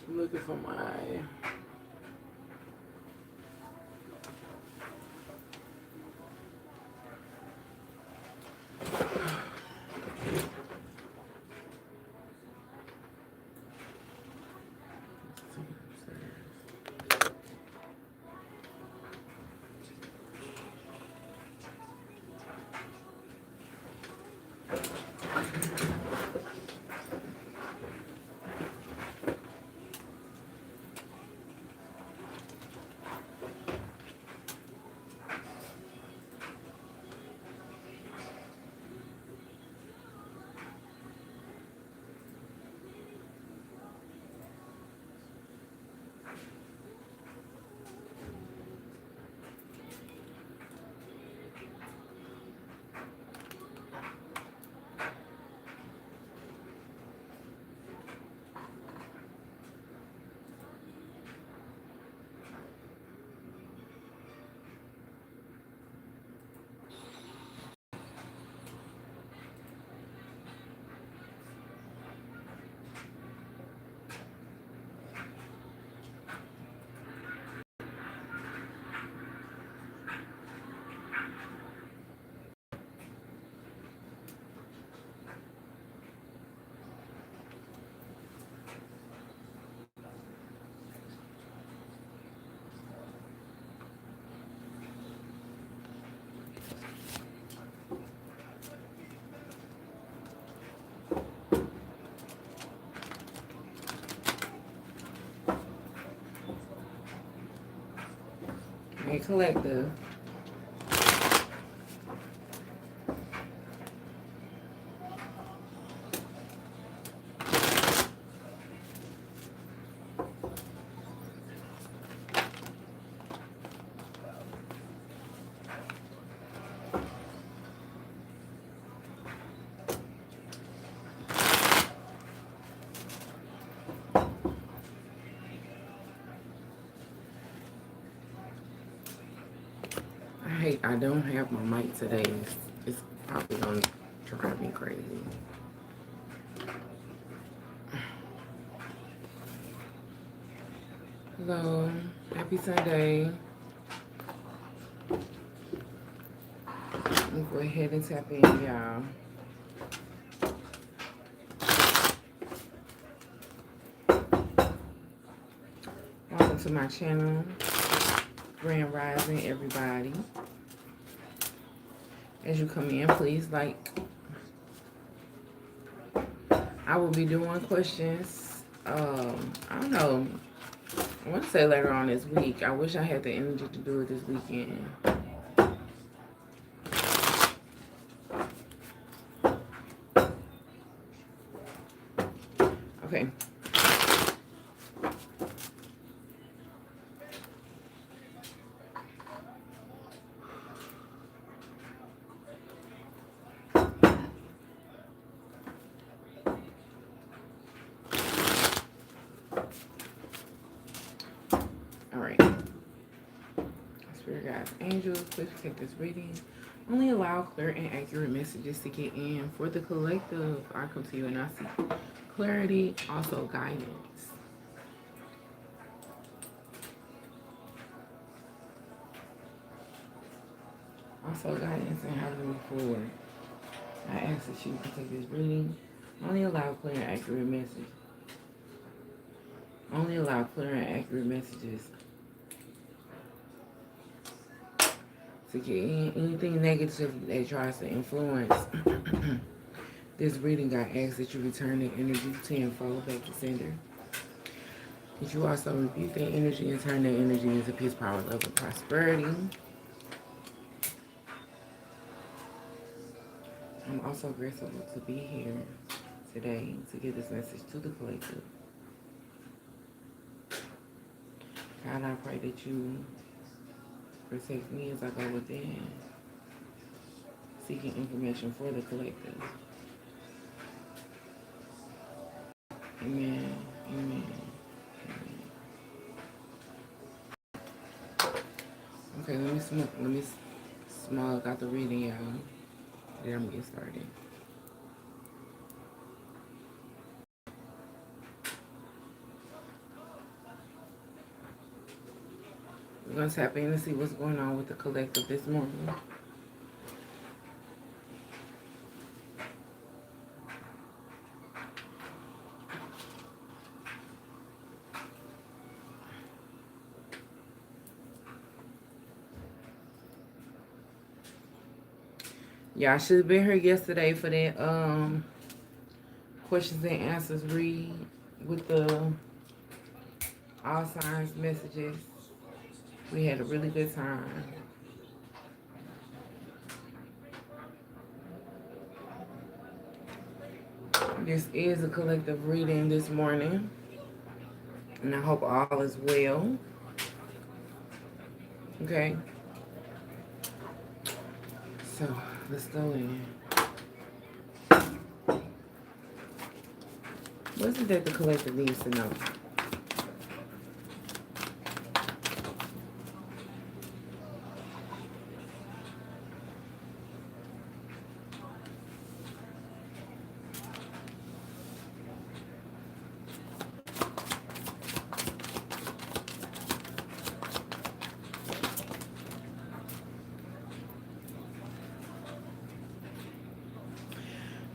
I'm looking for my... Hey, collective. I don't have my mic today. It's probably gonna drive me crazy. Hello, happy Sunday. Let me go ahead and tap in, y'all. Welcome to my channel. Grand Rising, everybody. As you come in, please like. I will be doing questions. I don't know. I want to say later on this week. I wish I had the energy to do it this weekend. Okay. Spirit guides, angels, please take this reading. Only allow clear and accurate messages to get in. For the collective, I come to you and I seek clarity, also guidance. Also guidance and how to move forward. I ask that you can take this reading. Only allow clear and accurate messages. Only allow clear and accurate messages to get in. Anything negative that tries to influence this reading, I ask that you return the energy tenfold back to sender. That you also rebuke that energy and turn that energy into peace, power, love, and prosperity. I'm also grateful to be here today to give this message to the collective. God, I pray that you protect me as I go within, seeking information for the collective. Amen. Amen. Okay, let me smug out the reading, y'all. Then I'm gonna get started. We're going to tap in and see what's going on with the collective this morning. Yeah, I should have been here yesterday for that questions and answers read with the all signs messages. We had a really good time. This is a collective reading this morning, and I hope all is well. Okay, so let's go in. What is it that the collective needs to know?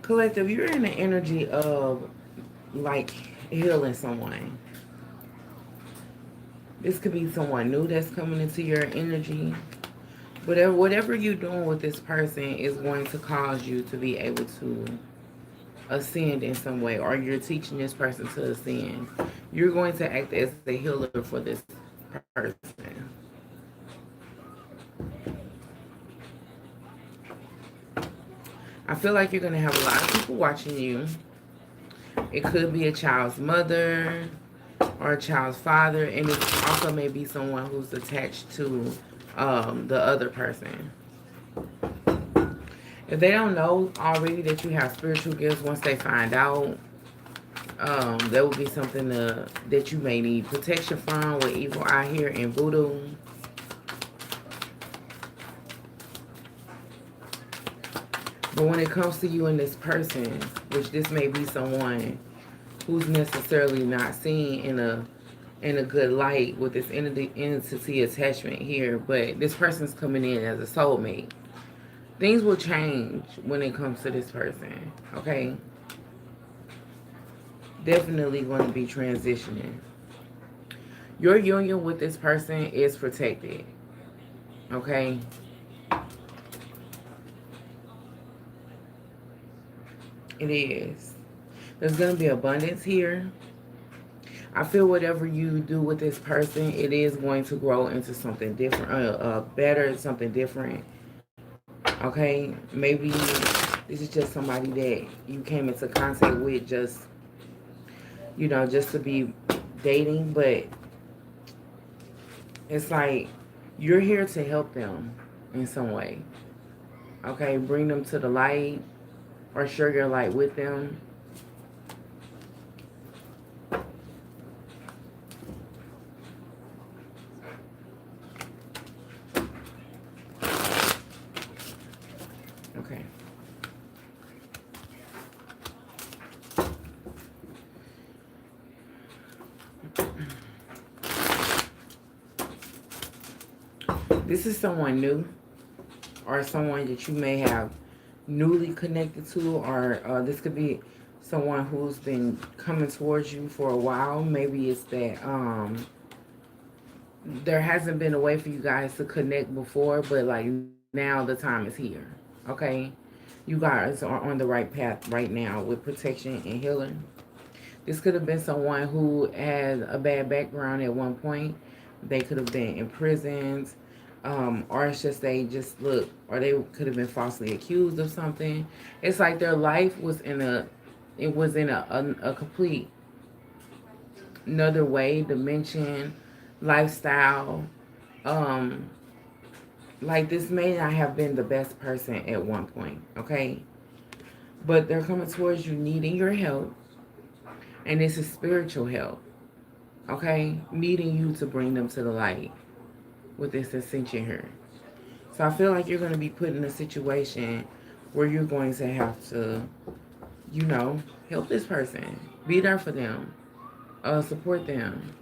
Collective, you're in the energy of like healing someone. This could be someone new that's coming into your energy. Whatever you're doing with this person is going to cause you to be able to ascend in some way, or you're teaching this person to ascend. You're going to act as a healer for this person. I feel like you're going to have a lot of people watching you. It could be a child's mother or a child's father, and it also may be someone who's attached to the other person. If they don't know already that you have spiritual gifts, once they find out, that would be something that you may need protection from with evil eye here in voodoo. But when it comes to you and this person, which this may be someone who's necessarily not seen in a good light with this entity attachment here, but this person's coming in as a soulmate. Things will change when it comes to this person, okay? Definitely going to be transitioning. Your union with this person is protected, okay? It is. There's going to be abundance here. I feel whatever you do with this person, it is going to grow into something different, better, something different. Okay? Maybe this is just somebody that you came into contact with just, just to be dating, but it's like you're here to help them in some way. Okay? Bring them to the light or share your light with them. Okay. This is someone new or someone that you may have newly connected to, or this could be someone who's been coming towards you for a while. Maybe it's that there hasn't been a way for you guys to connect before, but like now the time is here. Okay? You guys are on the right path right now with protection and healing. This could have been someone who had a bad background at one point. They could have been imprisoned, or it's just or they could have been falsely accused of something. It's like their life was in a complete another way, dimension, lifestyle. Um, like this may not have been the best person at one point, okay? But they're coming towards you needing your help, and this is spiritual help, okay? Needing you to bring them to the light with this ascension here. So I feel like you're going to be put in a situation where you're going to have to, help this person. Be there for them. Support them.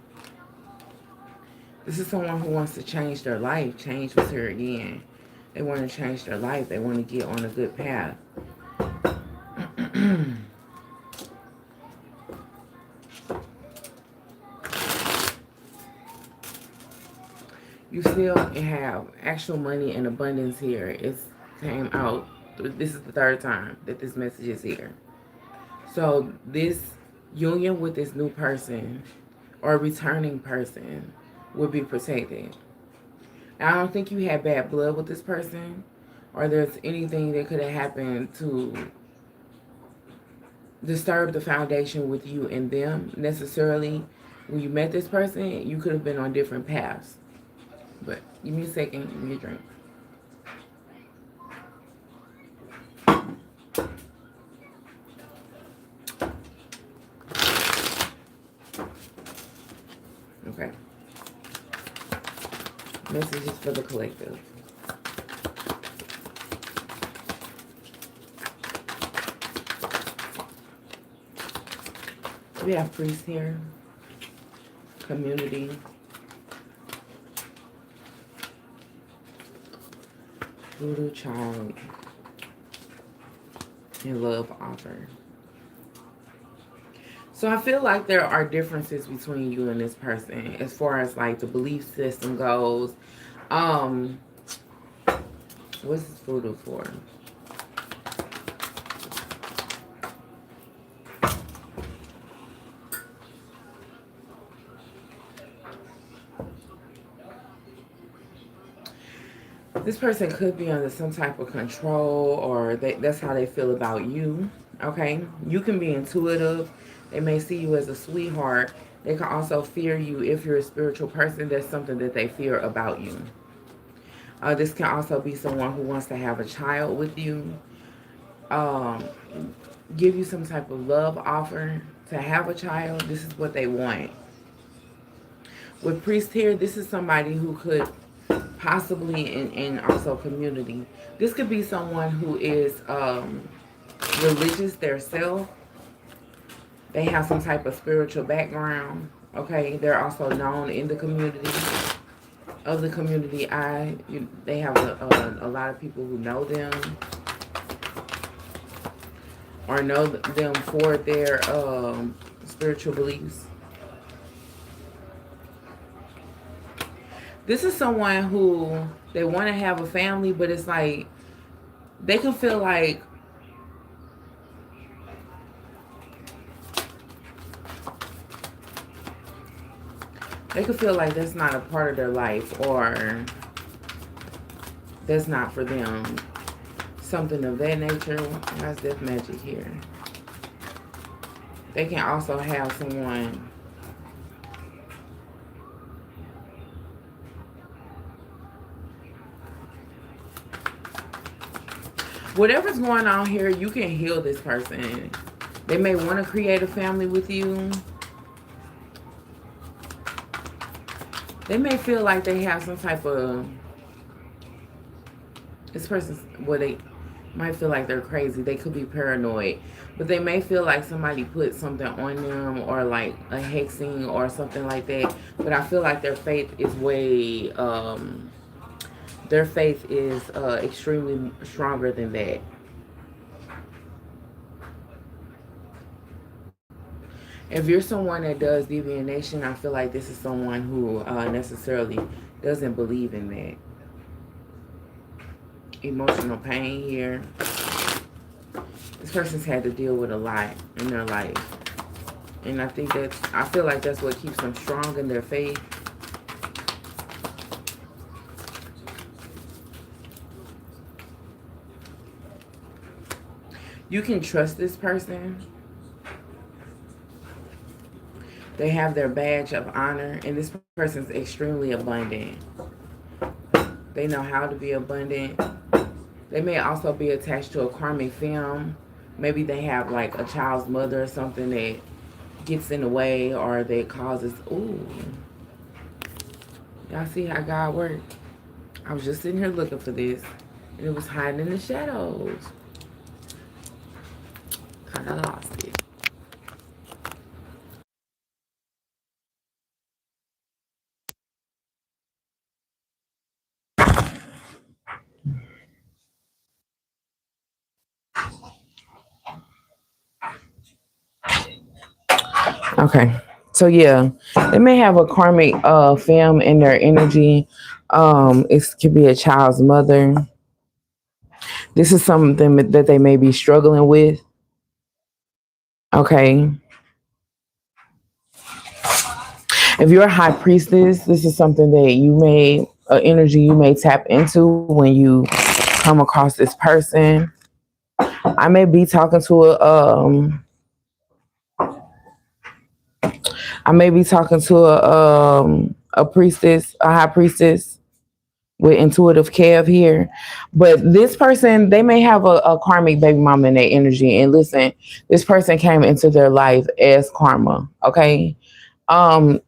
This is someone who wants to change their life. Change was here again. They want to change their life. They want to get on a good path. You still have actual money and abundance here. It's came out. This is the third time that this message is here. So this union with this new person or returning person will be protected. I don't think you had bad blood with this person, or there's anything that could have happened to disturb the foundation with you and them necessarily. When you met this person, you could have been on different paths. But give me a second, give me a drink. Okay. Messages for the collective. We have priest here. Community. Voodoo child. And love offer. So I feel like there are differences between you and this person as far as like the belief system goes. What's this voodoo for? This person could be under some type of control, or that's how they feel about you. Okay? You can be intuitive. They may see you as a sweetheart. They can also fear you if you're a spiritual person. There's something that they fear about you. This can also be someone who wants to have a child with you. Give you some type of love offer to have a child. This is what they want. With priest here, this is somebody who could possibly in also community. This could be someone who is religious themselves. They have some type of spiritual background. Okay, they're also known in the community. Of the community, they have a lot of people who know them or know them for their spiritual beliefs. This is someone who they want to have a family, but it's like they can feel like that's not a part of their life, or that's not for them. Something of that nature. That's death magic here. They can also have someone whatever's going on here, you can heal this person. They may want to create a family with you. They may feel like they have some type of... This person's... Well, they might feel like they're crazy. They could be paranoid. But they may feel like somebody put something on them, or like a hexing or something like that. But I feel like their faith is way... their faith is extremely stronger than that. If you're someone that does divination, I feel like this is someone who necessarily doesn't believe in that. Emotional pain here. This person's had to deal with a lot in their life. And I feel like that's what keeps them strong in their faith. You can trust this person. They have their badge of honor, and this person's extremely abundant. They know how to be abundant. They may also be attached to a karmic film. Maybe they have like a child's mother or something that gets in the way, or that causes... Ooh. Y'all see how God works? I was just sitting here looking for this, and it was hiding in the shadows. Kind of lost it. Okay. So yeah, they may have a karmic film in their energy. It could be a child's mother. This is something that they may be struggling with. Okay. If you're a high priestess, this is something that you may energy you may tap into when you come across this person. I may be talking to a priestess, a high priestess with intuitive Kev here. But this person, they may have a karmic baby mama in their energy. And listen, this person came into their life as karma. Okay.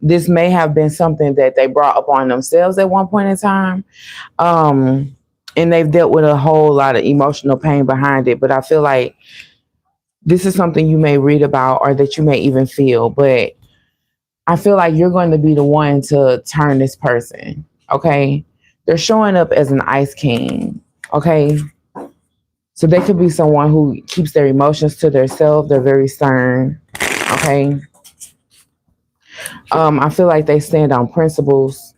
This may have been something that they brought upon themselves at one point in time. Um, and they've dealt with a whole lot of emotional pain behind it. But I feel like this is something you may read about or that you may even feel. But I feel like you're going to be the one to turn this person. Okay. They're showing up as an ice king. Okay. So they could be someone who keeps their emotions to themselves. They're very stern. Okay. I feel like they stand on principles.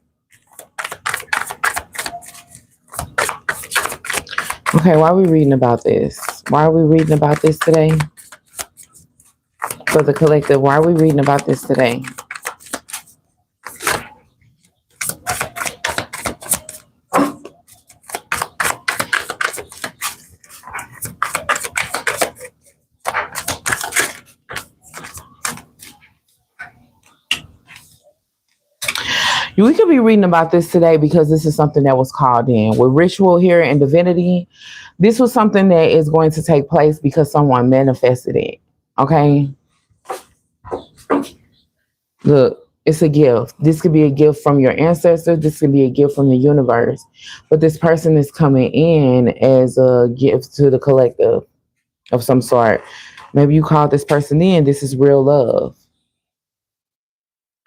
Okay, why are we reading about this? Why are we reading about this today? For the collective, why are we reading about this today? We could be reading about this today because this is something that was called in. With ritual here and divinity, this was something that is going to take place because someone manifested it. Okay? Look, it's a gift. This could be a gift from your ancestors. This could be a gift from the universe. But this person is coming in as a gift to the collective of some sort. Maybe you called this person in. This is real love.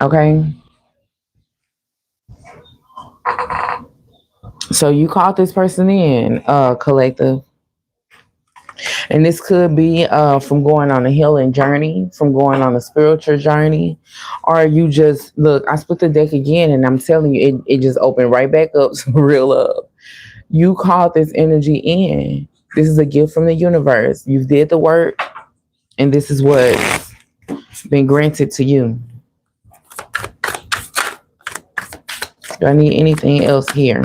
Okay? So you called this person in, collective. And this could be from going on a healing journey, from going on a spiritual journey, or you just look. I split the deck again, and I'm telling you, it just opened right back up to real love. You called this energy in. This is a gift from the universe. You did the work, and this is what's been granted to you. Do I need anything else here?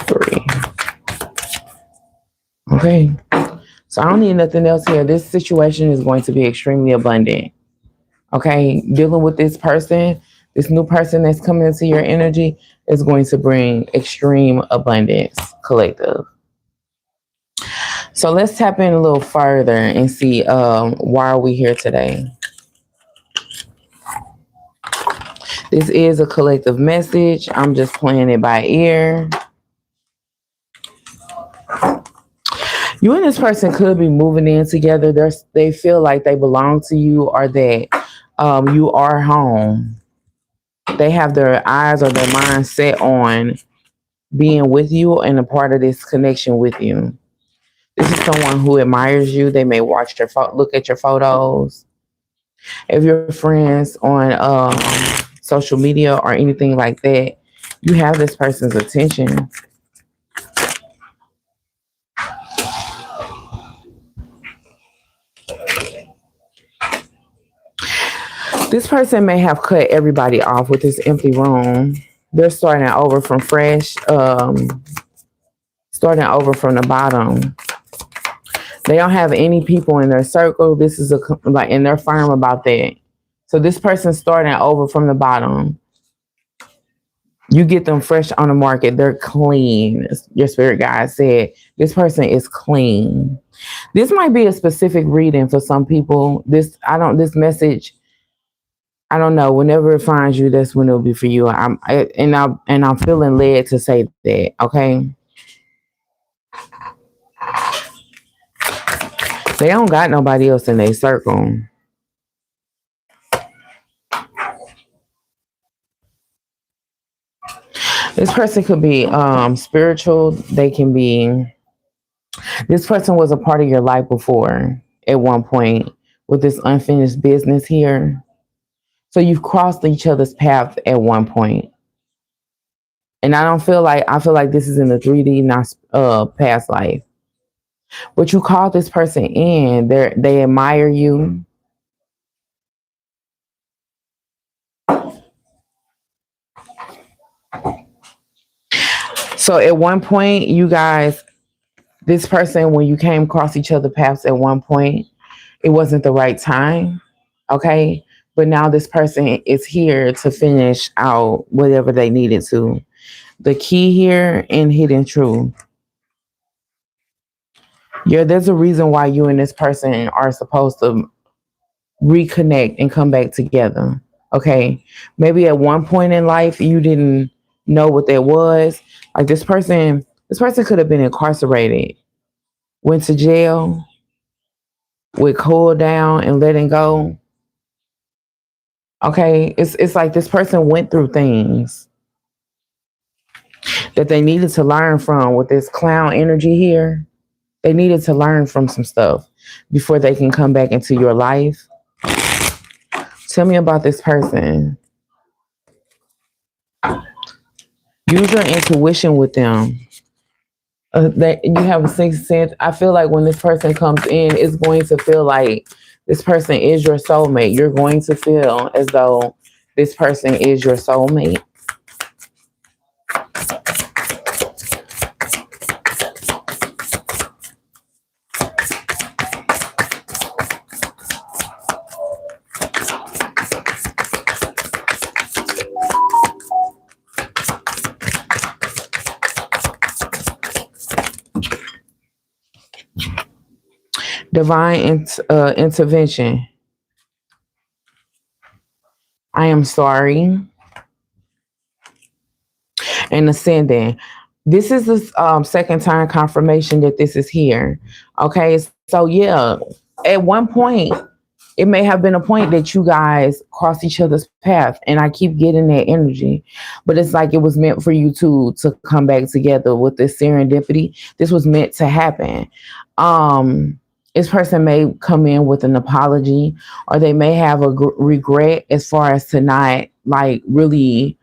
Three. Okay. So I don't need nothing else here. This situation is going to be extremely abundant. Okay. Dealing with this person, this new person that's coming into your energy is going to bring extreme abundance, collective. So let's tap in a little further and see why are we here today. This is a collective message. I'm just playing it by ear. You and this person could be moving in together. They feel like they belong to you or that you are home. They have their eyes or their mind set on being with you and a part of this connection with you. This is someone who admires you. They may watch look at your photos. If you're friends on social media or anything like that, you have this person's attention. This person may have cut everybody off with this empty room. They're starting over from fresh, starting over from the bottom. They don't have any people in their circle. This is like, and they're firm about that. So this person's starting over from the bottom. You get them fresh on the market. They're clean. Your spirit guide said this person is clean. This might be a specific reading for some people. This message, I don't know. Whenever it finds you, that's when it'll be for you. I'm feeling led to say that. Okay. They don't got nobody else in their circle. This person could be spiritual. They can be This person was a part of your life before at one point with this unfinished business here. So you've crossed each other's path at one point. And I feel like this is in the 3D, not past life. But you called this person in. They admire you. So at one point, you guys, this person, when you came across each other paths at one point, it wasn't the right time. Okay. But now this person is here to finish out whatever they needed to. The key here in hidden truth. Yeah, there's a reason why you and this person are supposed to reconnect and come back together. Okay. Maybe at one point in life you didn't know what that was. Like this person could have been incarcerated, went to jail, with cool down and letting go. Okay. It's like this person went through things that they needed to learn from with this clown energy here. They needed to learn from some stuff before they can come back into your life. Tell me about this person. Use your intuition with them. That you have a sixth sense. I feel like when this person comes in, it's going to feel like this person is your soulmate. You're going to feel as though this person is your soulmate. Divine intervention. I am sorry. And ascending. This is the second time confirmation that this is here. Okay, so yeah, at one point, it may have been a point that you guys crossed each other's path, and I keep getting that energy, but it's like it was meant for you to come back together with this serendipity. This was meant to happen. This person may come in with an apology, or they may have a regret as far as to not like really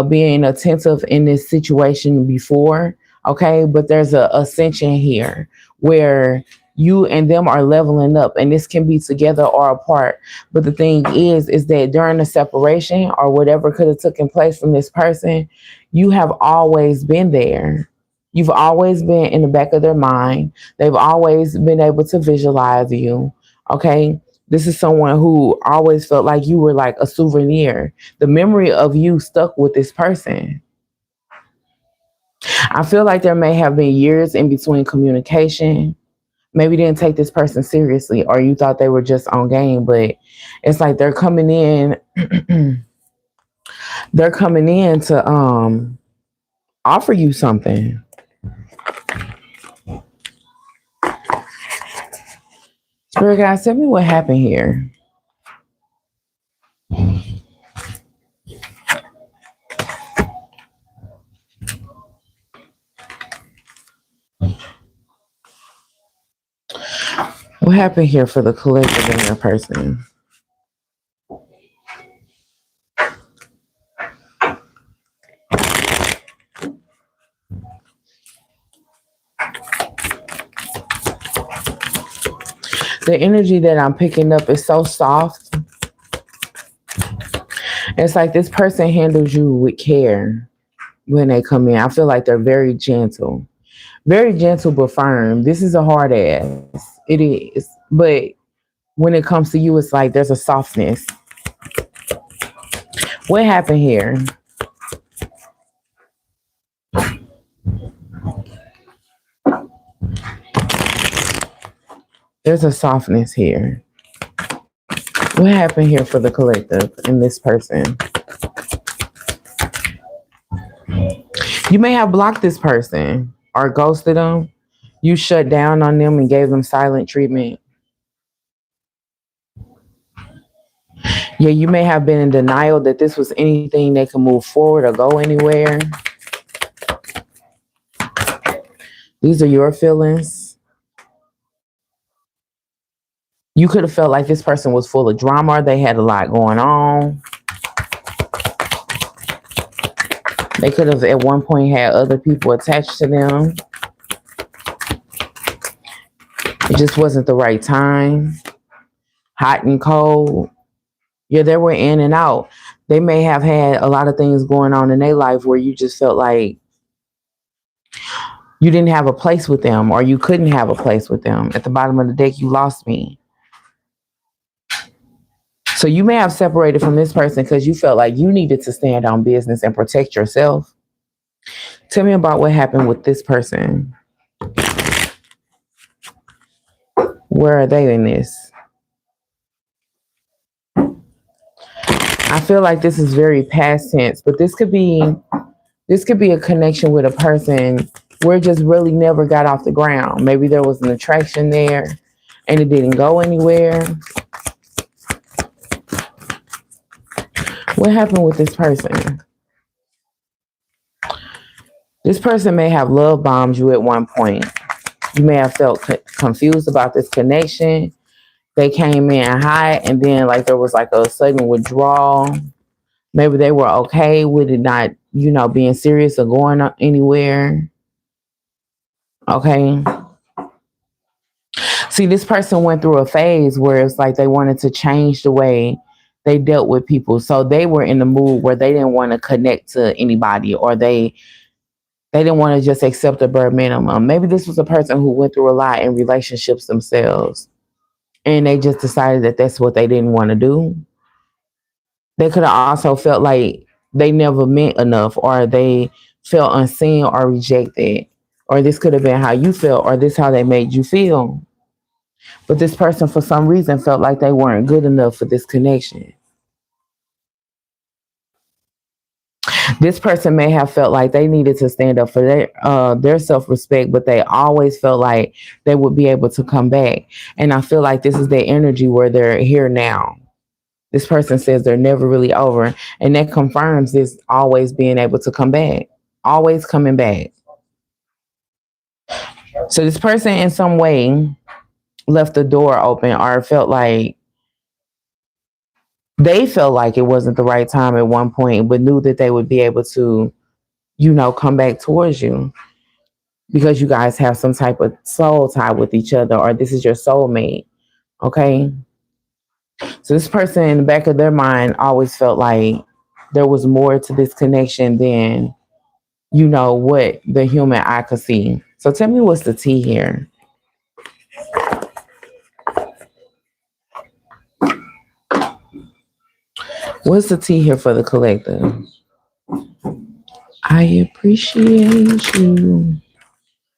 being attentive in this situation before. Okay, but there's a ascension here where you and them are leveling up, and this can be together or apart. But the thing is that during the separation or whatever could have taken place from this person, you have always been there. You've always been in the back of their mind. They've always been able to visualize you. Okay, this is someone who always felt like you were like a souvenir. The memory of you stuck with this person. I feel like there may have been years in between communication. Maybe you didn't take this person seriously, or you thought they were just on game, but it's like they're coming in. They're coming in to offer you something. Spirit guys, tell me what happened here. What happened here for the collective in your person? The energy that I'm picking up is so soft. It's like this person handles you with care when they come in. I feel like they're very gentle but firm. This is a hard ass. It is. But when it comes to you, it's like there's a softness. What happened here? There's a softness here. What happened here for the collective in this person? You may have blocked this person or ghosted them. You shut down on them and gave them silent treatment. Yeah, you may have been in denial that this was anything that could move forward or go anywhere. These are your feelings. You could have felt like this person was full of drama. They had a lot going on. They could have at one point had other people attached to them. It just wasn't the right time. Hot and cold. Yeah, they were in and out. They may have had a lot of things going on in their life where you just felt like you didn't have a place with them or you couldn't have a place with them. At the bottom of the deck, you lost me. So you may have separated from this person because you felt like you needed to stand on business and protect yourself. Tell me about what happened with this person. Where are they in this? I feel like this is very past tense, but this could be a connection with a person where it just really never got off the ground. Maybe there was an attraction there and it didn't go anywhere. What happened with this person? This person may have love bombed you at one point. You may have felt confused about this connection. They came in hot and then like there was like a sudden withdrawal. Maybe they were okay with it not, being serious or going anywhere. Okay. See, this person went through a phase where it's like they wanted to change the way they dealt with people. So they were in the mood where they didn't want to connect to anybody or they didn't want to just accept a bare minimum. Maybe this was a person who went through a lot in relationships themselves and they just decided that that's what they didn't want to do. They could have also felt like they never meant enough or they felt unseen or rejected. Or this could have been how you felt or this how they made you feel. But this person, for some reason, felt like they weren't good enough for this connection. This person may have felt like they needed to stand up for their self respect, but they always felt like they would be able to come back. And I feel like this is their energy where they're here now. This person says they're never really over, and that confirms this always being able to come back, always coming back. So this person, in some way, left the door open or felt like they felt like it wasn't the right time at one point, but knew that they would be able to, come back towards you because you guys have some type of soul tie with each other, or this is your soulmate. Okay. So this person in the back of their mind always felt like there was more to this connection than, what the human eye could see. So tell me what's the tea here? What's the tea here for the collective? I appreciate you.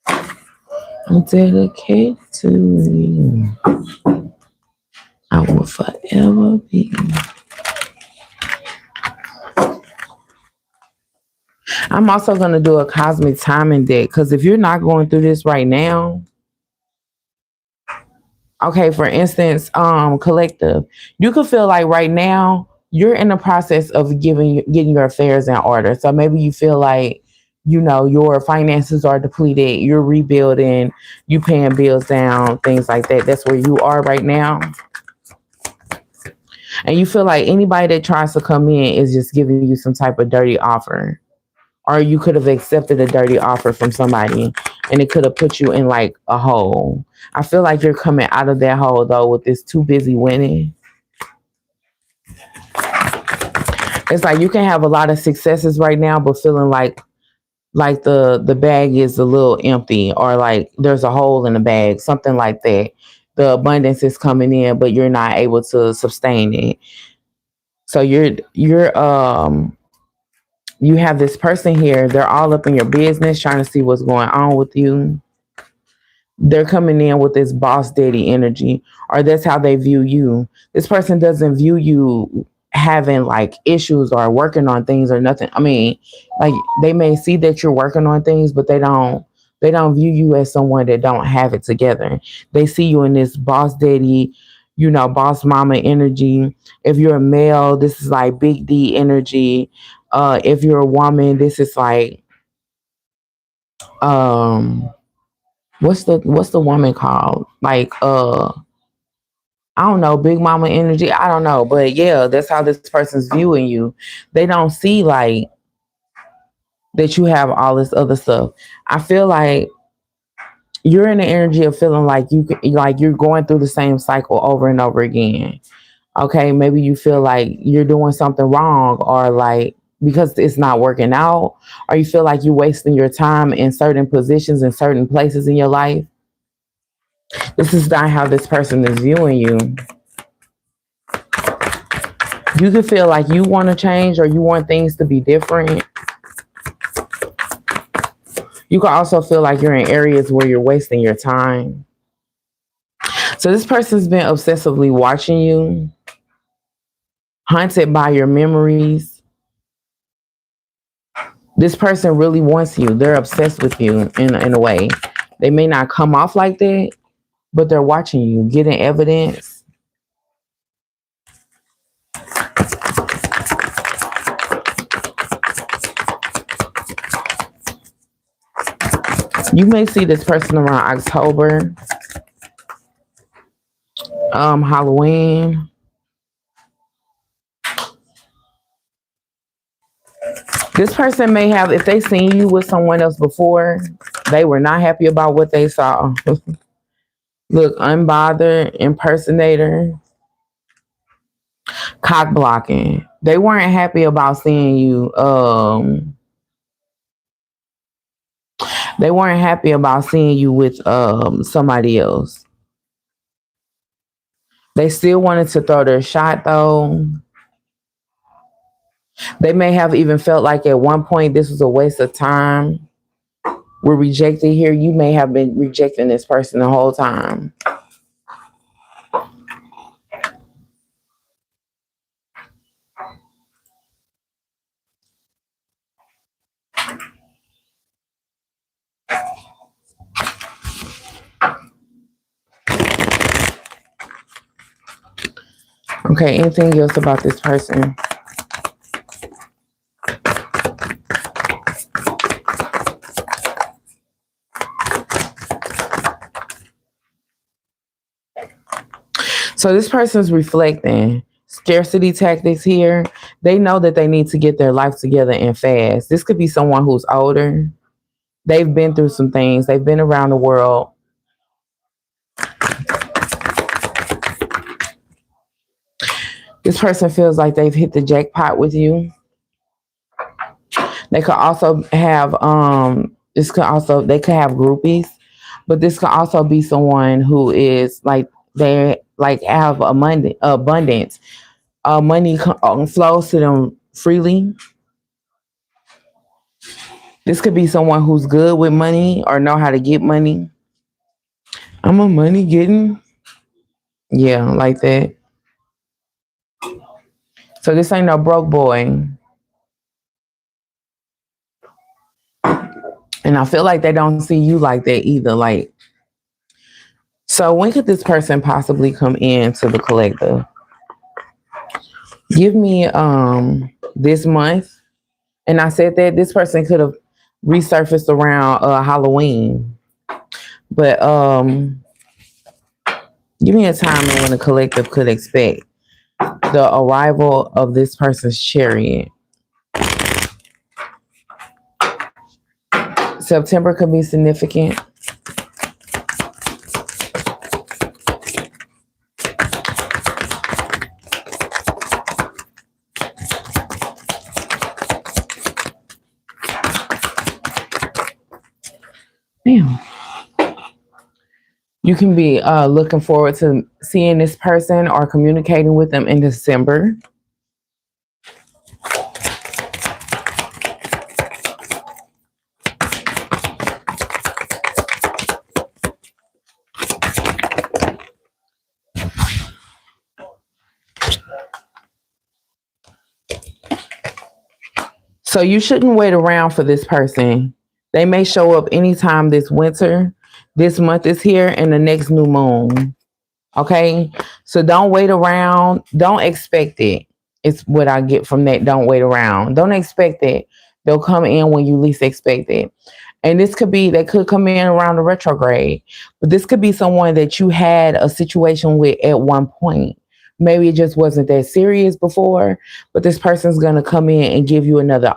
I'm dedicated to you. I will forever be. I'm also going to do a cosmic timing deck because if you're not going through this right now, okay, for instance, collective, you could feel like right now you're in the process of getting your affairs in order. So maybe you feel like, your finances are depleted, you're rebuilding, you paying bills down, things like that. That's where you are right now. And you feel like anybody that tries to come in is just giving you some type of dirty offer. Or you could have accepted a dirty offer from somebody and it could have put you in like a hole. I feel like you're coming out of that hole though with this too busy winning. It's like you can have a lot of successes right now, but feeling like the bag is a little empty or like there's a hole in the bag, something like that. The abundance is coming in, but you're not able to sustain it. So you have this person here, they're all up in your business trying to see what's going on with you. They're coming in with this boss daddy energy, or that's how they view you. This person doesn't view you having like issues or working on things or nothing. I mean, like they may see that you're working on things, but they don't view you as someone that don't have it together. They see you in this boss daddy, boss mama energy. If you're a male, this is like big D energy. If you're a woman, this is like um what's the woman called? Like I don't know, big mama energy. I don't know. But yeah, that's how this person's viewing you. They don't see like that you have all this other stuff. I feel like you're in the energy of feeling like you're going through the same cycle over and over again. Okay, maybe you feel like you're doing something wrong or like because it's not working out, or you feel like you're wasting your time in certain positions in certain places in your life. This is not how this person is viewing you. You could feel like you want to change or you want things to be different. You can also feel like you're in areas where you're wasting your time. So this person's been obsessively watching you, haunted by your memories. This person really wants you. They're obsessed with you in a way. They may not come off like that, but they're watching you, getting evidence. You may see this person around October, Halloween. This person may have, if they seen you with someone else before, they were not happy about what they saw. Look, unbothered, impersonator, cock blocking. They weren't happy about seeing you. They weren't happy about seeing you with somebody else. They still wanted to throw their shot though. They may have even felt like at one point this was a waste of time. We're rejected here. You may have been rejecting this person the whole time. Okay, anything else about this person? So this person's reflecting. Scarcity tactics here. They know that they need to get their life together and fast. This could be someone who's older. They've been through some things. They've been around the world. This person feels like they've hit the jackpot with you. They could also have they could have groupies, but this could also be someone who is like they like have abundance. Money flows to them freely. This could be someone who's good with money or know how to get money. I'm a money getting. Yeah, like that. So this ain't no broke boy. And I feel like they don't see you like that either. Like, so when could this person possibly come in to the collective? Give me this month. And I said that this person could have resurfaced around Halloween. But give me a time when the collective could expect the arrival of this person's chariot. September could be significant. Damn. You can be looking forward to seeing this person or communicating with them in December. So you shouldn't wait around for this person. They may show up anytime this winter. This month is here and the next new moon. Okay. So don't wait around. Don't expect it. It's what I get from that. Don't wait around. Don't expect it. They'll come in when you least expect it. And this could be, they could come in around the retrograde, but this could be someone that you had a situation with at one point. Maybe it just wasn't that serious before, but this person's going to come in and give you another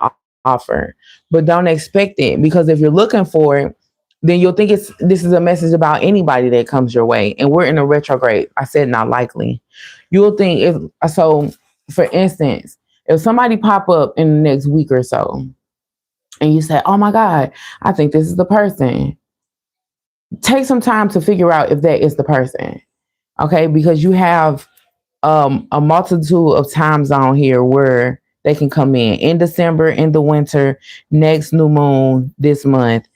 offer. But don't expect it, because if you're looking for it, then you'll think this is a message about anybody that comes your way. And we're in a retrograde. I said not likely. You'll think if so, for instance, if somebody pop up in the next week or so and you say, "Oh my God, I think this is the person." Take some time to figure out if that is the person. Okay, because you have a multitude of time zone here where they can come in December, in the winter, next new moon this month,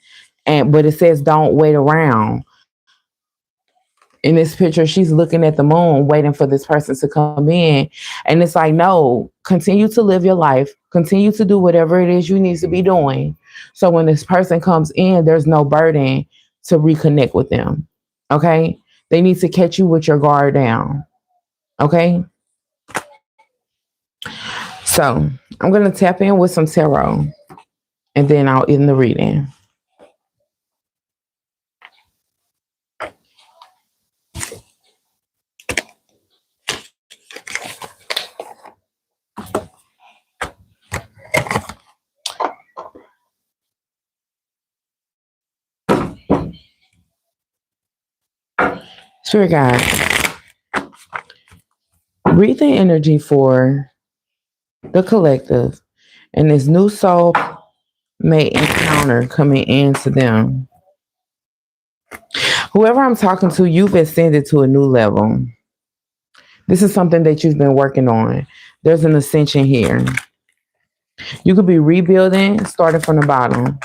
and but it says don't wait around. In this picture, she's looking at the moon, waiting for this person to come in, and it's like, no, continue to live your life, continue to do whatever it is you need to be doing. So when this person comes in, there's no burden to reconnect with them. Okay, they need to catch you with your guard down. Okay. So I'm going to tap in with some tarot and then I'll end the reading. Spirit guide, read the energy for the collective and this new soul may encounter coming into them. Whoever I'm talking to, you've ascended to a new level. This is something that you've been working on. There's an ascension here. You could be rebuilding, starting from the bottom.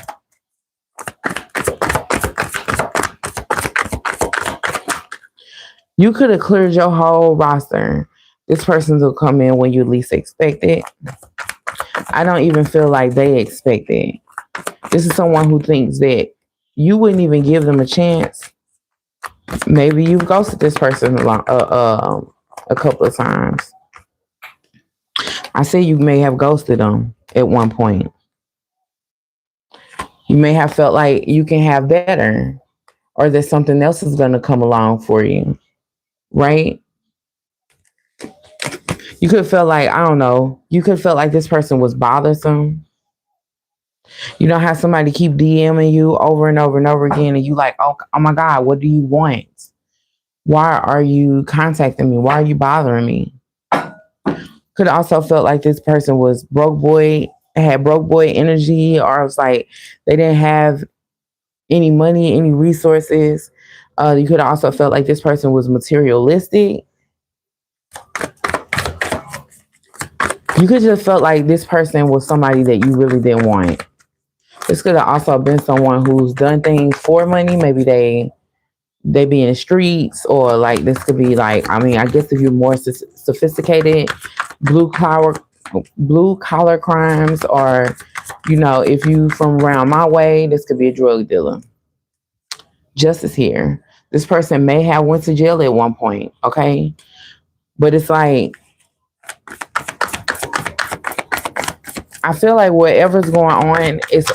You could have cleared your whole roster. This person will come in when you least expect it. I don't even feel like they expect it. This is someone who thinks that you wouldn't even give them a chance. Maybe you've ghosted this person a couple of times. I say you may have ghosted them at one point. You may have felt like you can have better or that something else is going to come along for you, right? You could feel like, I don't know, you could feel like this person was bothersome. You don't have somebody keep DMing you over and over and over again, and you like, oh my God, what do you want? Why are you contacting me? Why are you bothering me? Could also felt like this person was broke boy, had broke boy energy, or it was like they didn't have any money, any resources. You could also felt like this person was materialistic. You could just felt like this person was somebody that you really didn't want. This could have also been someone who's done things for money. Maybe they be in the streets, or like this could be like, I mean, I guess if you're more sophisticated, blue collar blue collar crimes, or if you from around my way, this could be a drug dealer. Justice here. This person may have went to jail at one point, okay? But it's like, I feel like whatever's going on, it's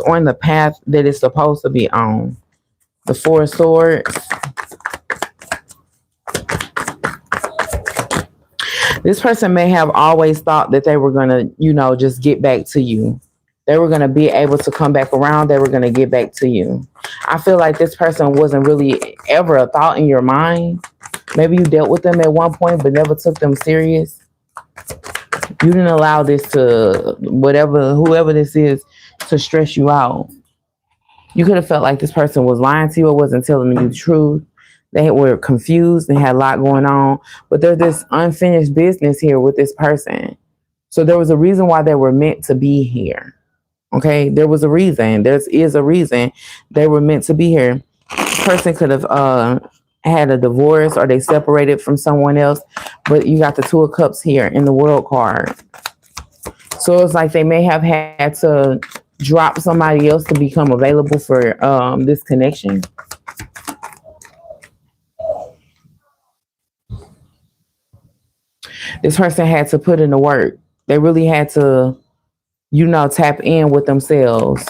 on the path that it's supposed to be on. The Four of Swords. This person may have always thought that they were going to, just get back to you. They were going to be able to come back around. They were going to get back to you. I feel like this person wasn't really ever a thought in your mind. Maybe you dealt with them at one point, but never took them serious. You didn't allow this to, whoever this is, to stress you out. You could have felt like this person was lying to you or wasn't telling you the truth. They were confused and had a lot going on. But there's this unfinished business here with this person. So there was a reason why they were meant to be here. Okay? There was a reason. There is a reason they were meant to be here. This person could have had a divorce or they separated from someone else. But you got the Two of Cups here in the World card. So it's like they may have had to drop somebody else to become available for this connection. This person had to put in the work. They really had to, tap in with themselves.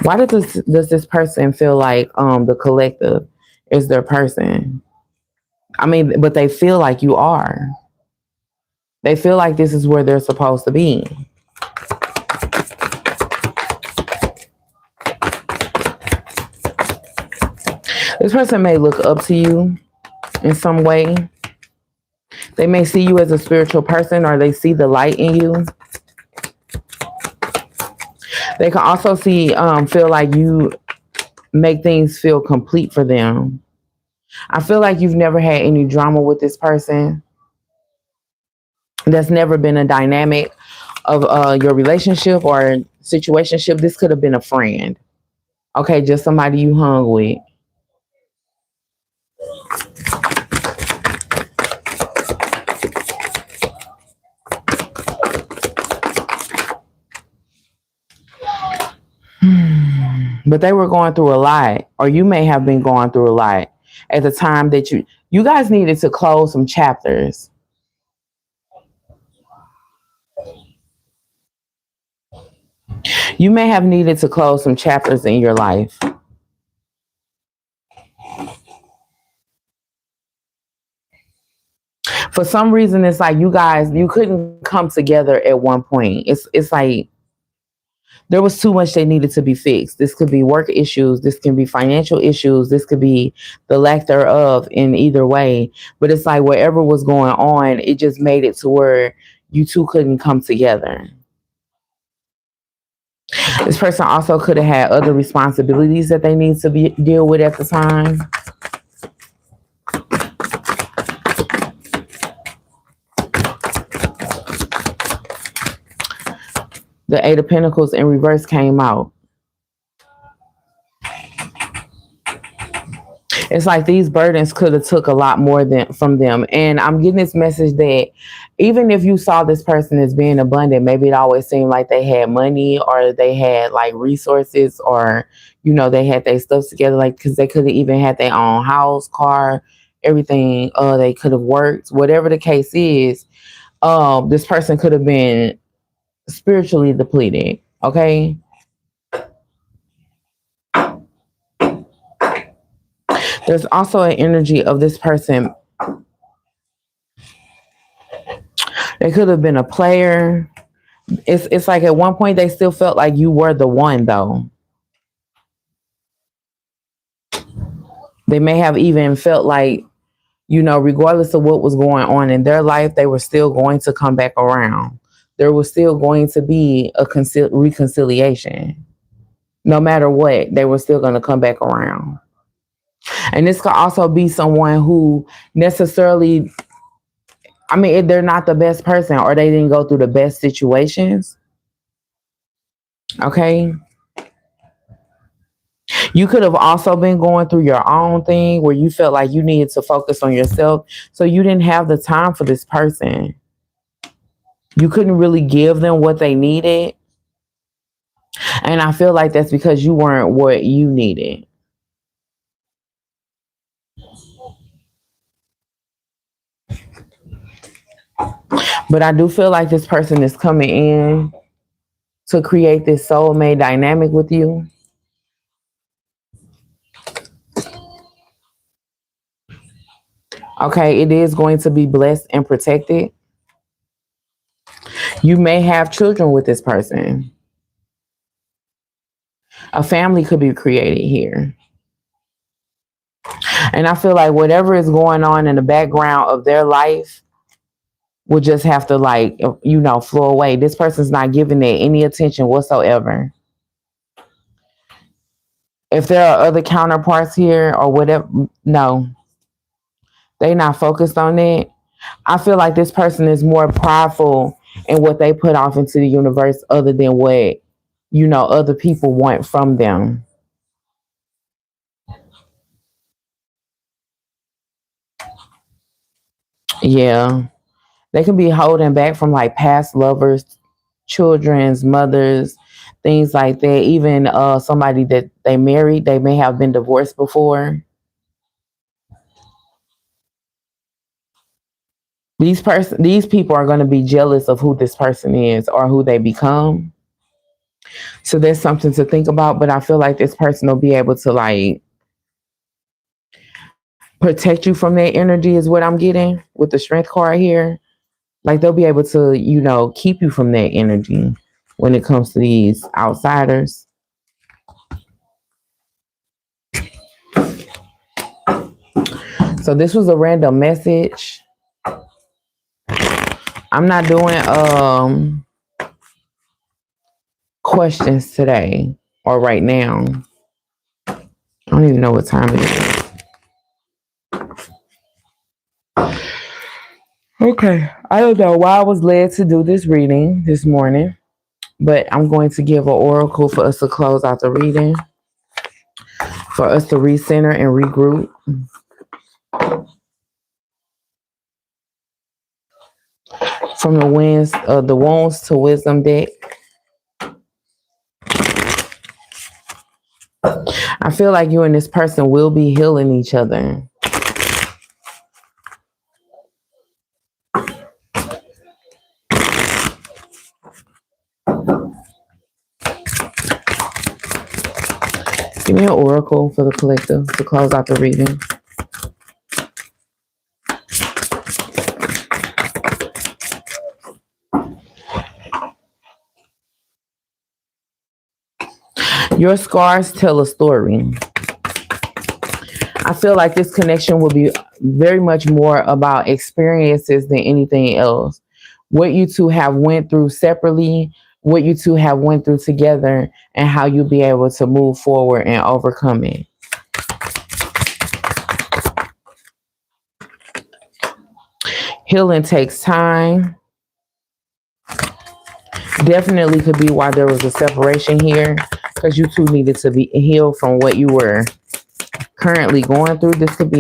Why does this person feel like the collective is their person? I mean, but they feel like you are. They feel like this is where they're supposed to be. This person may look up to you in some way. They may see you as a spiritual person, or they see the light in you. They can also feel like you make things feel complete for them. I feel like you've never had any drama with this person. That's never been a dynamic of your relationship or situationship. This could have been a friend. Okay, just somebody you hung with. But they were going through a lot, or you may have been going through a lot at the time that you guys needed to close some chapters. You may have needed to close some chapters in your life. For some reason, it's like you couldn't come together at one point. It's like there was too much that needed to be fixed. This could be work issues, this can be financial issues, this could be the lack thereof in either way. But it's like whatever was going on, it just made it to where you two couldn't come together. This person also could have had other responsibilities that they need to deal with at the time. The Eight of Pentacles in reverse came out. It's like these burdens could have took a lot more from them. And I'm getting this message that even if you saw this person as being abundant, maybe it always seemed like they had money, or they had like resources, or, they had their stuff together, like, because they could have even had their own house, car, everything. They could have worked, whatever the case is. This person could have been spiritually depleted. Okay. There's also an energy of this person. They could have been a player. It's like at one point they still felt like you were the one, though. They may have even felt like, regardless of what was going on in their life, they were still going to come back around. There was still going to be a reconciliation. No matter what, they were still going to come back around. And this could also be someone who necessarily, I mean, they're not the best person, or they didn't go through the best situations. Okay. You could have also been going through your own thing where you felt like you needed to focus on yourself. So you didn't have the time for this person. You couldn't really give them what they needed. And I feel like that's because you weren't what you needed. But I do feel like this person is coming in to create this soulmate dynamic with you. Okay, it is going to be blessed and protected. You may have children with this person. A family could be created here. And I feel like whatever is going on in the background of their life will just have to, like, flow away. This person's not giving it any attention whatsoever. If there are other counterparts here or whatever, no, they're not focused on it. I feel like this person is more prideful in what they put off into the universe other than what, other people want from them. Yeah. They can be holding back from like past lovers, children's mothers, things like that. Even somebody that they married, they may have been divorced before. These people are going to be jealous of who this person is or who they become. So there's something to think about, but I feel like this person will be able to like protect you from that energy is what I'm getting with the strength card here. Like they'll be able to, keep you from that energy when it comes to these outsiders. So this was a random message. I'm not doing questions today or right now. I don't even know what time it is. Okay. I don't know why I was led to do this reading this morning, but I'm going to give an oracle for us to close out the reading, for us to recenter and regroup. From the wounds to wisdom deck. I feel like you and this person will be healing each other. Give me an oracle for the collective to close out the reading. Your scars tell a story. I feel like this connection will be very much more about experiences than anything else. What you two have went through separately, what you two have went through together, and how you'll be able to move forward and overcome it. Healing takes time. Definitely could be why there was a separation here, because you two needed to be healed from what you were currently going through. This could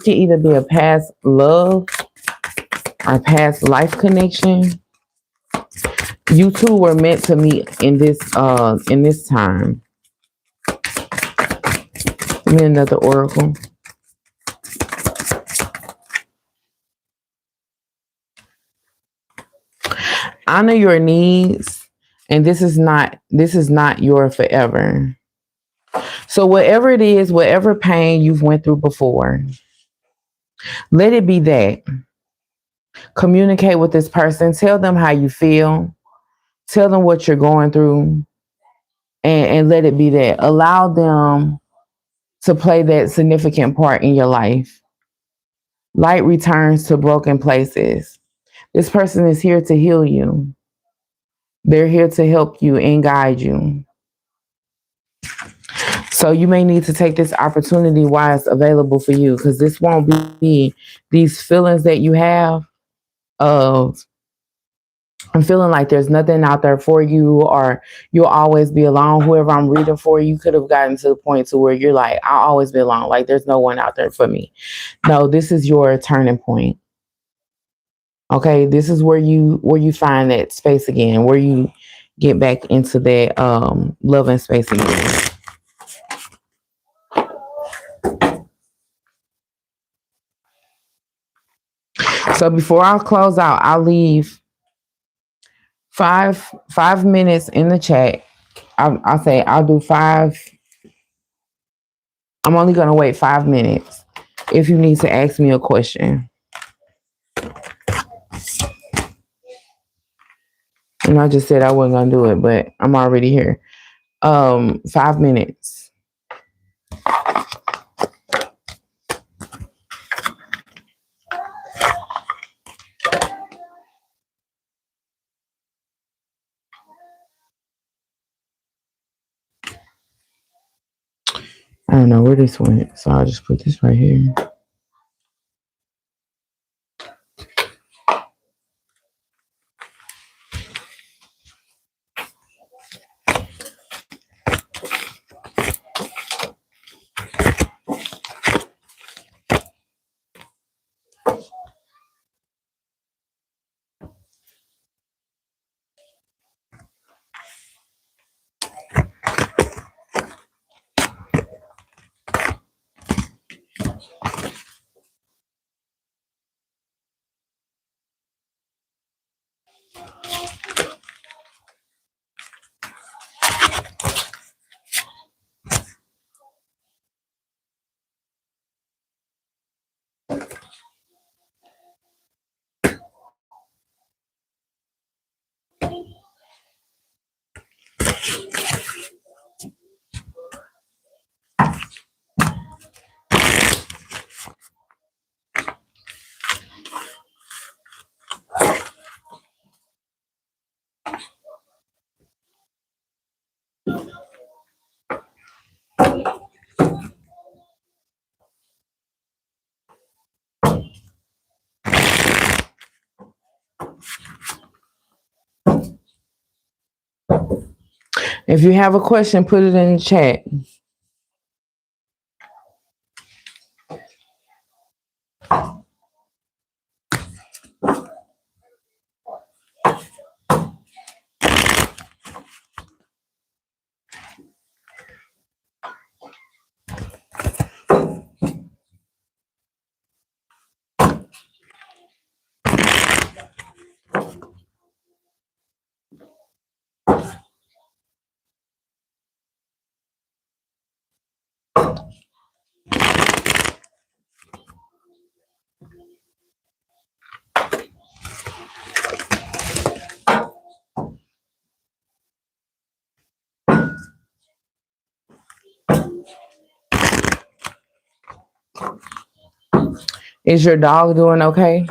either be a past love or past life connection. You two were meant to meet in this time. Give me another oracle. Honor your needs, and this is not your forever. So whatever it is, whatever pain you've went through before, let it be that. Communicate with this person. Tell them how you feel. Tell them what you're going through, and let it be that. Allow them to play that significant part in your life. Light returns to broken places. This person is here to heal you. They're here to help you and guide you. So you may need to take this opportunity while it's available for you, because this won't be these feelings that you have of I'm feeling like there's nothing out there for you, or you'll always be alone. Whoever I'm reading for, you could have gotten to the point to where you're like, I'll always be alone. Like there's no one out there for me. No, this is your turning point. Okay, this is where you find that space again, where you get back into that loving space again. So before I close out, I'll leave 5 minutes in the chat. I'll say I'll do 5. I'm only gonna wait 5 minutes if you need to ask me a question. And I just said I wasn't gonna do it, but I'm already here. 5 minutes. I don't know where this went, so I'll just put this right here. If you have a question, put it in the chat. Is your dog doing okay?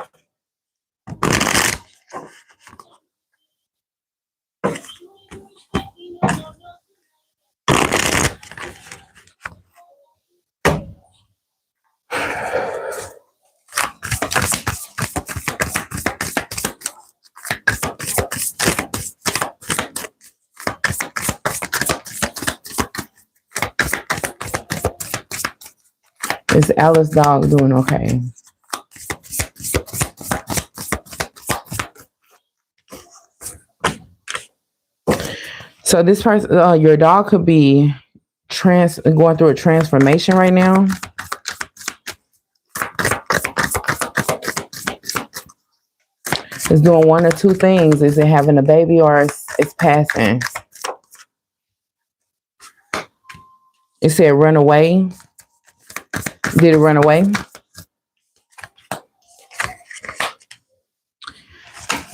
Is Alice's dog doing okay? So this person, your dog could be going through a transformation right now. It's doing one or two things. Is it having a baby or it's passing? It said run away. Did it run away?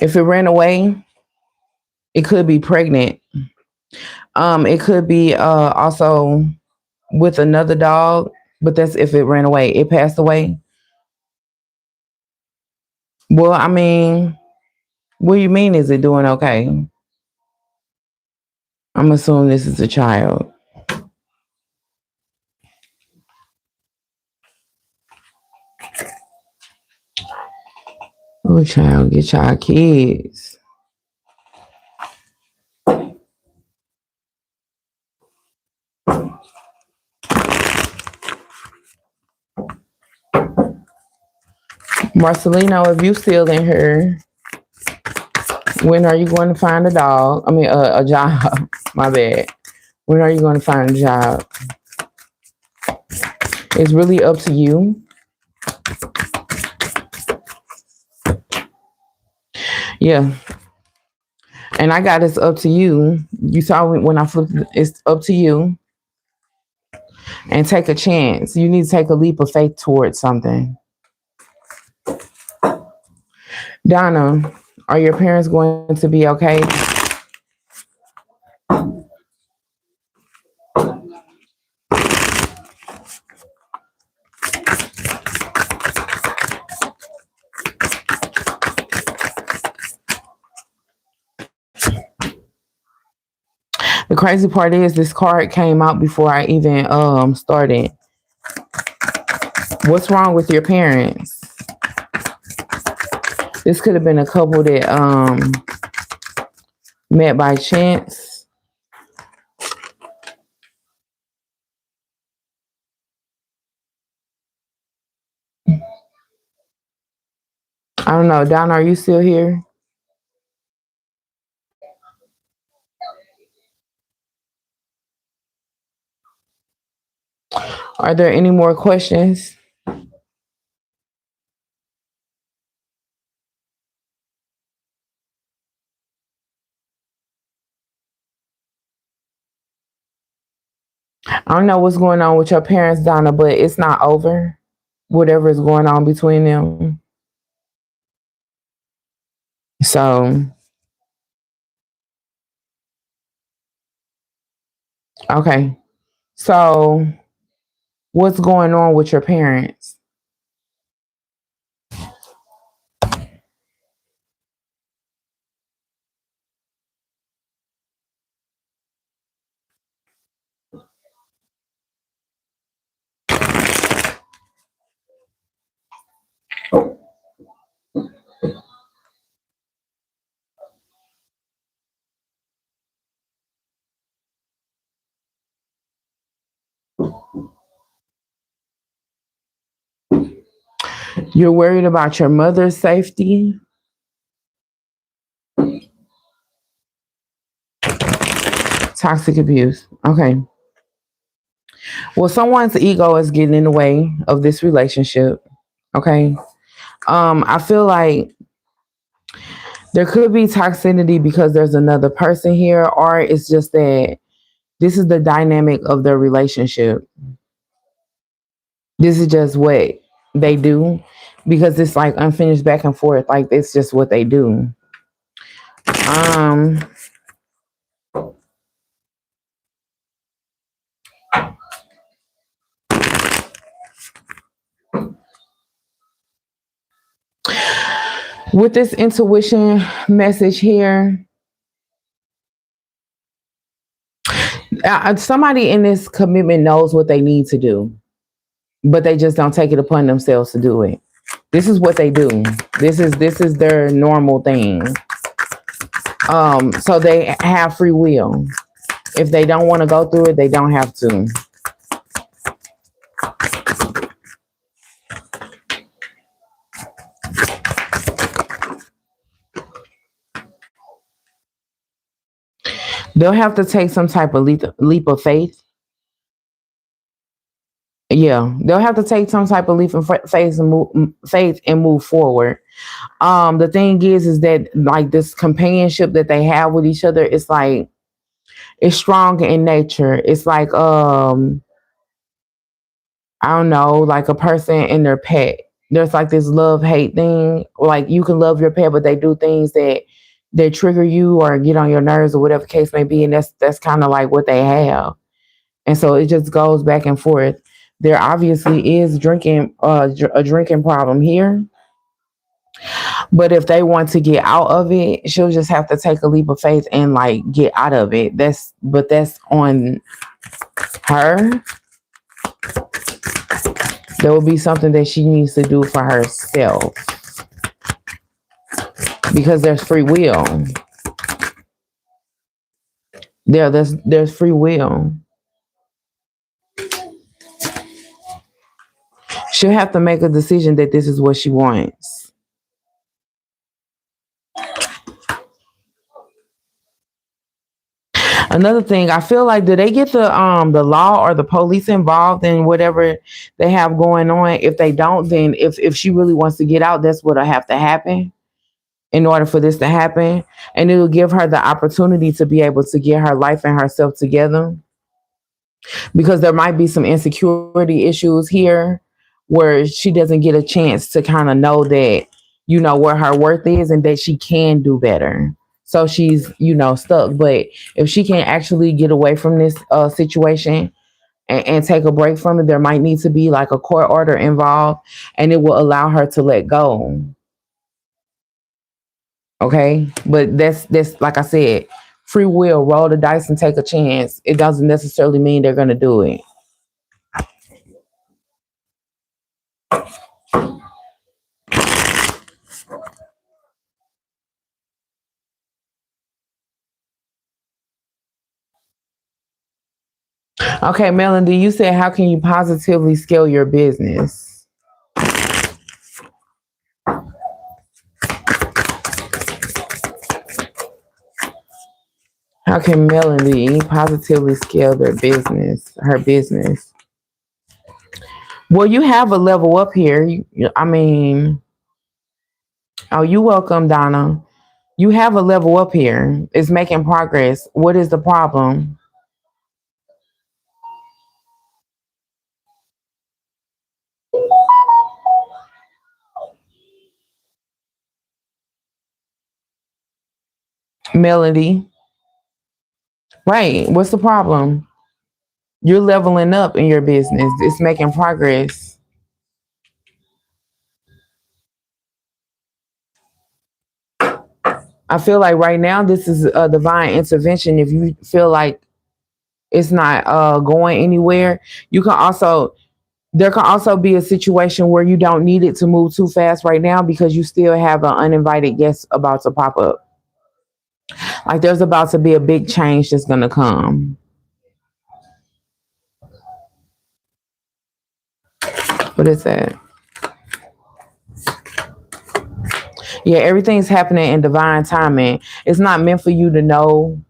If it ran away, it could be pregnant. It could be also with another dog, but that's if it ran away. It passed away. Well, I mean, what do you mean? Is it doing okay? I'm assuming this is a child. Oh, child, get y'all kids. Marcelino, if you still in here, when are you going to find a dog? I mean, a job. My bad. When are you going to find a job? It's really up to you. Yeah. And I got it's up to you. You saw when I flipped it's up to you. And take a chance. You need to take a leap of faith towards something. Donna, are your parents going to be okay? The crazy part is this card came out before I even started. What's wrong with your parents? This could have been a couple that met by chance. I don't know. Donna, are you still here? Are there any more questions? I don't know what's going on with your parents, Donna, but it's not over. Whatever is going on between them. So, okay. So, what's going on with your parents? You're worried about your mother's safety? Toxic abuse. Okay. Well, someone's ego is getting in the way of this relationship. Okay. I feel like there could be toxicity because there's another person here, or it's just that this is the dynamic of their relationship. This is just what they do because it's like unfinished back and forth. Like it's just what they do. Um, with this intuition message here, somebody in this commitment knows what they need to do, but they just don't take it upon themselves to do it. This is what they do. This is their normal thing. So they have free will. If they don't want to go through it, they don't have to. They'll have to take some type of leap of faith. Yeah, they'll have to take some type of leap of faith and move forward. The thing is that like this companionship that they have with each other, it's like it's strong in nature. It's like I don't know, like a person and their pet. There's like this love hate thing. Like you can love your pet, but they do things that trigger you or get on your nerves or whatever case may be, and that's kind of like what they have. And so it just goes back and forth. There obviously is a drinking problem here, but if they want to get out of it, she'll just have to take a leap of faith and like get out of it. That's on her. There will be something that she needs to do for herself because there's free will. There's free will. She'll have to make a decision that this is what she wants. Another thing, I feel like do they get the law or the police involved in whatever they have going on? If they don't, then if she really wants to get out, that's what'll have to happen in order for this to happen. And it'll give her the opportunity to be able to get her life and herself together. Because there might be some insecurity issues here where she doesn't get a chance to kind of know that, you know, where her worth is and that she can do better. So she's, you know, stuck. But if she can actually get away from this situation and take a break from it, there might need to be like a court order involved and it will allow her to let go. Okay. But that's like I said, free will, roll the dice and take a chance. It doesn't necessarily mean they're going to do it. Okay, Melody, you said how can you positively scale your business? How can Melody positively scale her business? Well, you have a level up here. I mean, oh, you welcome, Donna. You have a level up here. It's making progress. What is the problem? Melody. Right. What's the problem? You're leveling up in your business. It's making progress. I feel like right now this is a divine intervention. If you feel like it's not going anywhere, you can also there can also be a situation where you don't need it to move too fast right now because you still have an uninvited guest about to pop up. Like there's about to be a big change that's gonna come. What is that? Yeah, everything's happening in divine timing. It's not meant for you to know.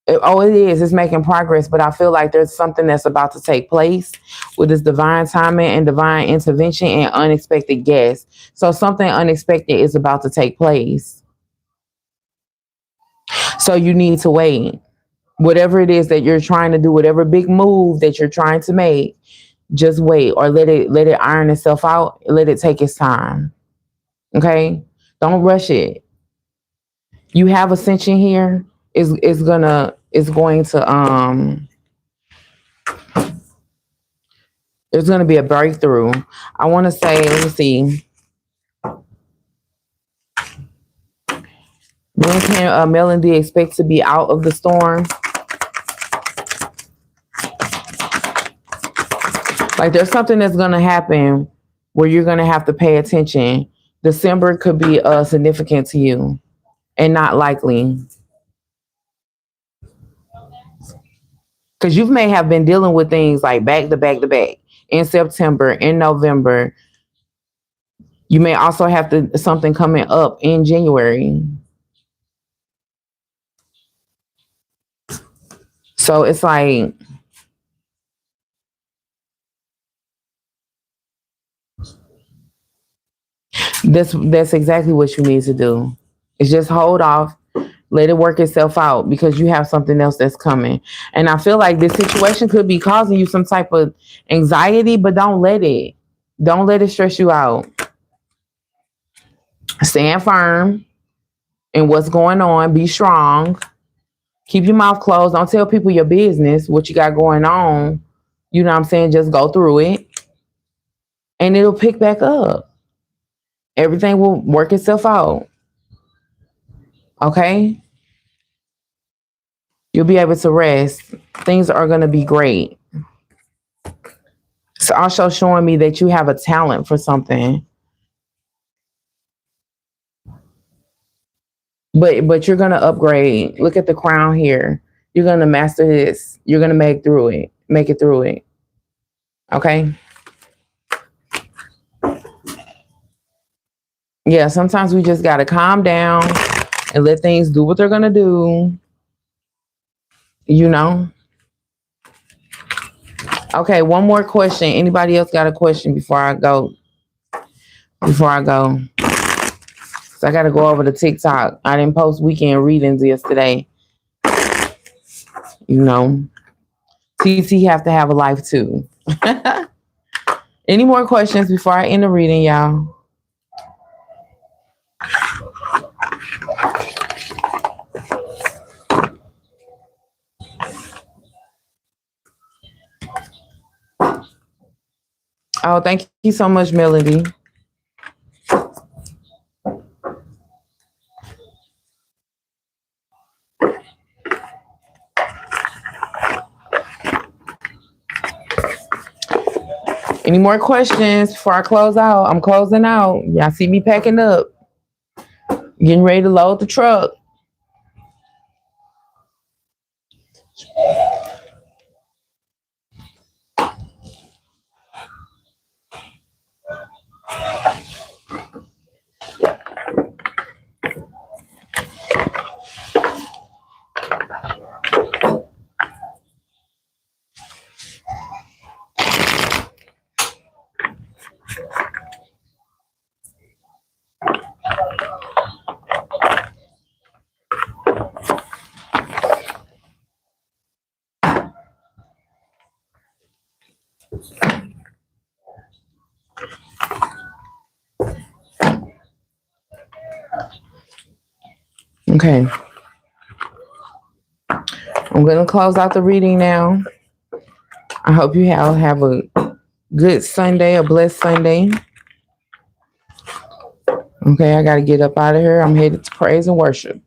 Oh, it is. It's making progress, but I feel like there's something that's about to take place with this divine timing and divine intervention and unexpected guests. So something unexpected is about to take place. So you need to wait. Whatever it is that you're trying to do, whatever big move that you're trying to make, just wait or let it iron itself out. Let it take its time. Okay? Don't rush it. You have ascension here. Is going to there's going to be a breakthrough. I want to say, let me see. When can Melody expect to be out of the storm? Like there's something that's going to happen where you're going to have to pay attention. December could be significant to you and not likely. Because you may have been dealing with things like back to back to back in September, in November. You may also have to something coming up in January. So it's like that's exactly what you need to do. It's just hold off, let it work itself out because you have something else that's coming. And I feel like this situation could be causing you some type of anxiety, but don't let it. Don't let it stress you out. Stand firm in what's going on. Be strong. Keep your mouth closed. Don't tell people your business, what you got going on. You know what I'm saying? Just go through it and it'll pick back up. Everything will work itself out. Okay? You'll be able to rest. Things are going to be great. It's also showing me that you have a talent for something. But you're going to upgrade. Look at the crown here. You're going to master this. You're going to make it through it. Okay? Yeah, sometimes we just got to calm down and let things do what they're going to do. You know? Okay, one more question. Anybody else got a question before I go? Before I go. So I got to go over to TikTok. I didn't post weekend readings yesterday. You know, TT have to have a life too. Any more questions before I end the reading, y'all? Oh, thank you so much, Melody. Any more questions before I close out? I'm closing out. Y'all see me packing up, getting ready to load the truck. Okay. I'm going to close out the reading now. I hope you have a good Sunday, a blessed Sunday. Okay, I got to get up out of here. I'm headed to praise and worship.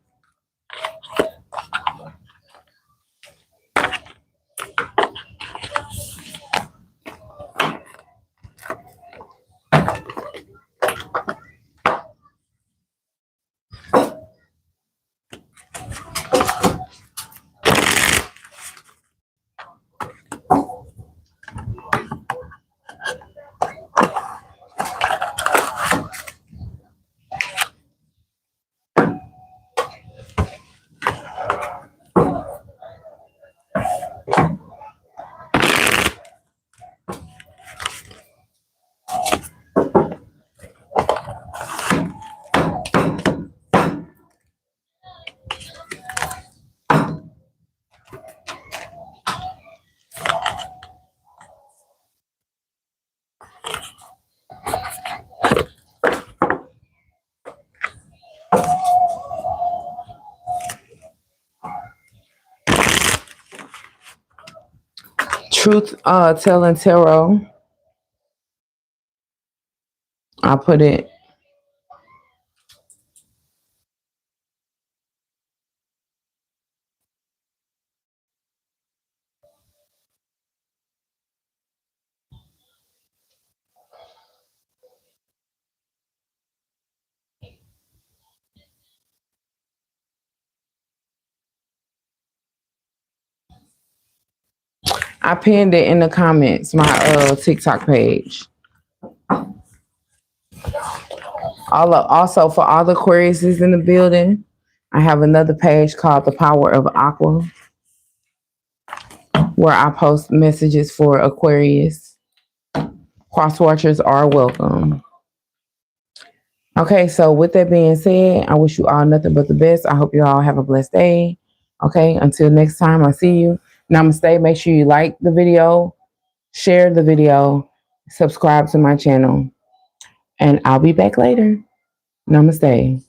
Truth telling tarot. I put it. I pinned it in the comments, my TikTok page. Also for all the Aquariuses in the building, I have another page called The Power of Aqua, where I post messages for Aquarius. Cross watchers are welcome. Okay, so with that being said, I wish you all nothing but the best. I hope you all have a blessed day. Okay, until next time, I see you. Namaste. Make sure you like the video, share the video, subscribe to my channel, and I'll be back later. Namaste.